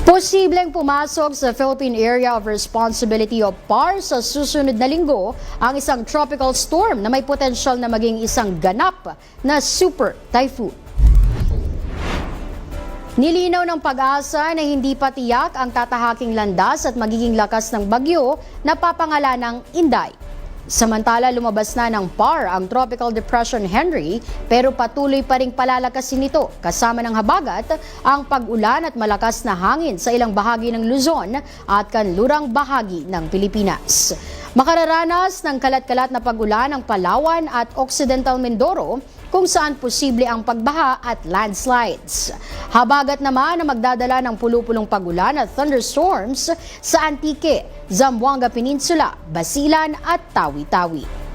Posibleng pumasok sa Philippine Area of Responsibility o PAR sa susunod na linggo ang isang tropical storm na may potensyal na maging isang ganap na super typhoon. Nilinaw ng Pag-asa na hindi pa tiyak ang tatahaking landas at magiging lakas ng bagyo na papangalanang Inday. Samantala, lumabas na ng PAR ang Tropical Depression Henry pero patuloy pa ring palalakasin nito kasama ng habagat ang pag-ulan at malakas na hangin sa ilang bahagi ng Luzon at kanlurang bahagi ng Pilipinas. Makararanas ng kalat-kalat na pag-ulan ang Palawan at Occidental Mindoro kung saan posible ang pagbaha at landslides. Habagat naman na magdadala ng pulu-pulong pag-ulan at thunderstorms sa Antique, Zamboanga Peninsula, Basilan at Tawi-Tawi.